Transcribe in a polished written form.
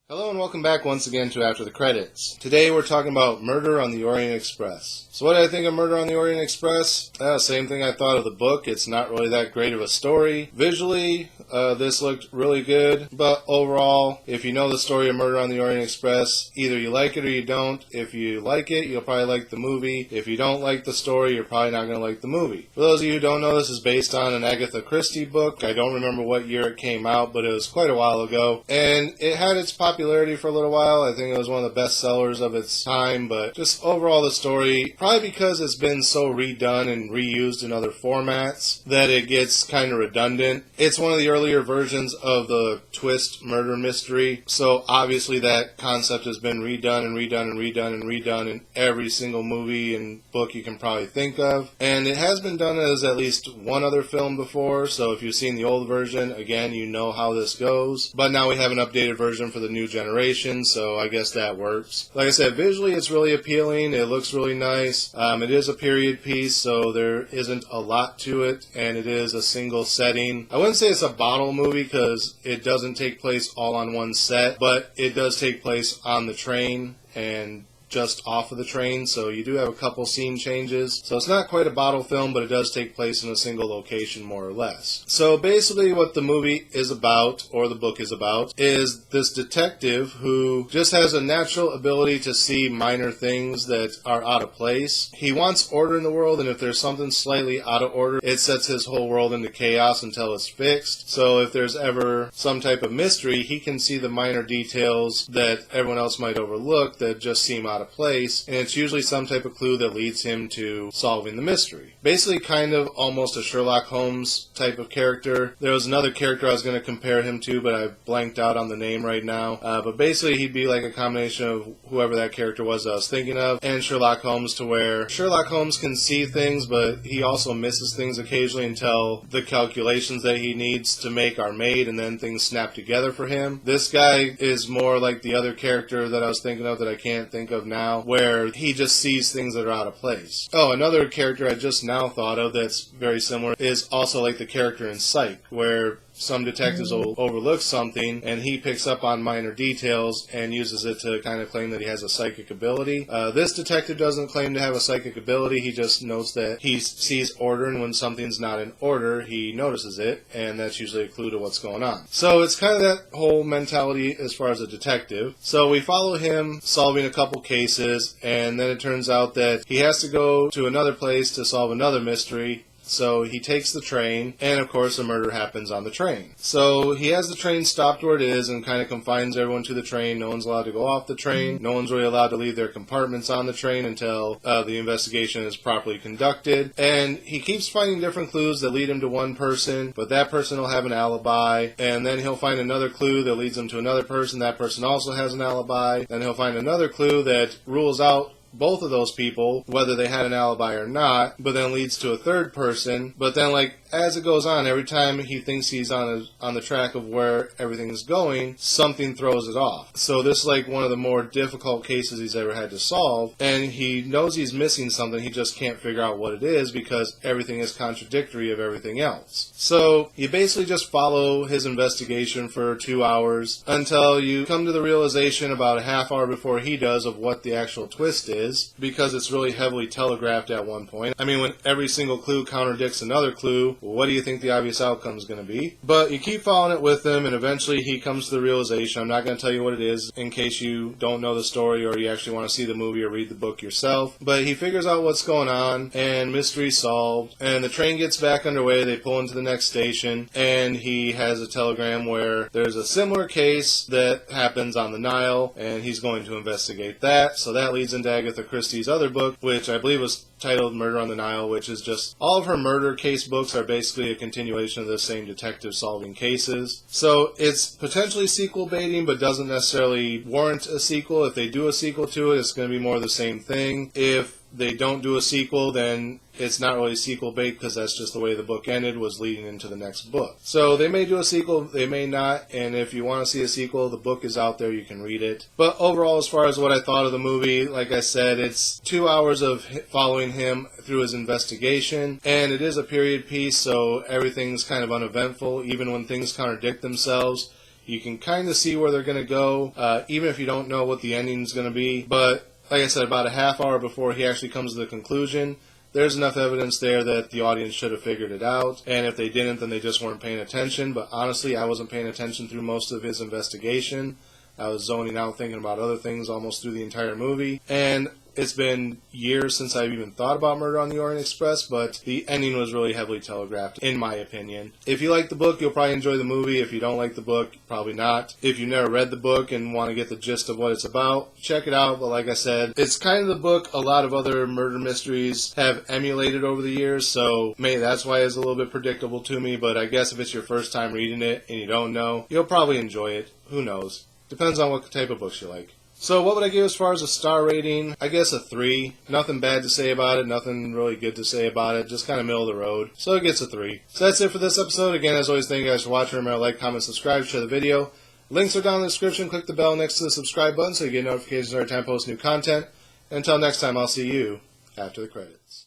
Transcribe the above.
Hello and welcome back once again to After the Credits. Today we're talking about Murder on the Orient Express. So what did I think of Murder on the Orient Express? Same thing I thought of the book. It's not really that great of a story. Visually, this looked really good, but overall, if you know the story of Murder on the Orient Express, either you like it or you don't. If you like it, you'll probably like the movie. If you don't like the story, you're probably not going to like the movie. For those of you who don't know, this is based on an Agatha Christie book. I don't remember what year it came out, but it was quite a while ago, and it had its popularity for a little while. I think it was one of the best sellers of its time, but just overall the story, probably because it's been so redone and reused in other formats, that it gets kind of redundant. It's one of the earlier versions of the twist murder mystery, so obviously that concept has been redone and redone and redone and redone in every single movie and book you can probably think of, and it has been done as at least one other film before, so if you've seen the old version, again, you know how this goes, but now we have an updated version for the new generation, so I guess that works. Like I said, visually it's really appealing, it looks really nice, it is a period piece, so there isn't a lot to it, and it is a single setting. I wouldn't say it's a bottle movie because it doesn't take place all on one set, but it does take place on the train and just off of the train, so you do have a couple scene changes. So it's not quite a bottle film, but it does take place in a single location more or less. So basically what the movie is about, or the book is about, is this detective who just has a natural ability to see minor things that are out of place. He wants order in the world, and if there's something slightly out of order, it sets his whole world into chaos until it's fixed. So if there's ever some type of mystery, he can see the minor details that everyone else might overlook that just seem out of place, and it's usually some type of clue that leads him to solving the mystery. Basically kind of almost a Sherlock Holmes type of character. There was another character I was going to compare him to, but I blanked out on the name right now. But basically he'd be like a combination of whoever that character was that I was thinking of and Sherlock Holmes, to where Sherlock Holmes can see things, but he also misses things occasionally until the calculations that he needs to make are made, and then things snap together for him. This guy is more like the other character that I was thinking of that I can't think of now, where he just sees things that are out of place. Oh, another character I just now thought of that's very similar is also like the character in Psych, where some detectives will overlook something, and he picks up on minor details and uses it to kind of claim that he has a psychic ability. This detective doesn't claim to have a psychic ability, he just notes that he sees order, and when something's not in order, he notices it, and that's usually a clue to what's going on. So it's kind of that whole mentality as far as a detective. So we follow him solving a couple cases, and then it turns out that he has to go to another place to solve another mystery. So he takes the train, and of course a murder happens on the train. So he has the train stopped where it is and kind of confines everyone to the train. No one's allowed to go off the train. No one's really allowed to leave their compartments on the train until the investigation is properly conducted. And he keeps finding different clues that lead him to one person, but that person will have an alibi. And then he'll find another clue that leads him to another person. That person also has an alibi. Then he'll find another clue that rules out both of those people, whether they had an alibi or not, but then leads to a third person. But then, like, as it goes on, every time he thinks he's on the track of where everything is going, something throws it off. So this is like one of the more difficult cases he's ever had to solve, and he knows he's missing something, he just can't figure out what it is because everything is contradictory of everything else. So you basically just follow his investigation for 2 hours until you come to the realization about a half hour before he does of what the actual twist is, because it's really heavily telegraphed at one point. I mean, when every single clue contradicts another clue, what do you think the obvious outcome is going to be? But you keep following it with him, and eventually he comes to the realization. I'm not going to tell you what it is in case you don't know the story or you actually want to see the movie or read the book yourself. But he figures out what's going on, and mystery solved, and the train gets back underway. They pull into the next station, and he has a telegram where there's a similar case that happens on the Nile, and he's going to investigate that. So that leads into Agatha Christie's other book, which I believe was titled Murder on the Nile, which is just all of her murder case books are basically a continuation of the same detective solving cases. So it's potentially sequel baiting, but doesn't necessarily warrant a sequel. If they do a sequel to it, it's going to be more of the same thing. If they don't do a sequel, then it's not really sequel bait because that's just the way the book ended, was leading into the next book. So they may do a sequel, they may not, and if you want to see a sequel, the book is out there, you can read it. But overall, as far as what I thought of the movie, like I said, it's 2 hours of following him through his investigation, and it is a period piece, so everything's kind of uneventful, even when things contradict themselves. You can kind of see where they're going to go, even if you don't know what the ending's going to be. But like I said, about a half hour before he actually comes to the conclusion, there's enough evidence there that the audience should have figured it out. And if they didn't, then they just weren't paying attention. But honestly, I wasn't paying attention through most of his investigation. I was zoning out thinking about other things almost through the entire movie. And it's been years since I've even thought about Murder on the Orient Express, but the ending was really heavily telegraphed, in my opinion. If you like the book, you'll probably enjoy the movie. If you don't like the book, probably not. If you've never read the book and want to get the gist of what it's about, check it out. But like I said, it's kind of the book a lot of other murder mysteries have emulated over the years, so maybe that's why it's a little bit predictable to me. But I guess if it's your first time reading it and you don't know, you'll probably enjoy it. Who knows? Depends on what type of books you like. So what would I give as far as a star rating? I guess a 3. Nothing bad to say about it, nothing really good to say about it, just kind of middle of the road. So it gets a 3. So that's it for this episode. Again, as always, thank you guys for watching. Remember to like, comment, subscribe, share the video. Links are down in the description. Click the bell next to the subscribe button so you get notifications every time I post new content. Until next time, I'll see you after the credits.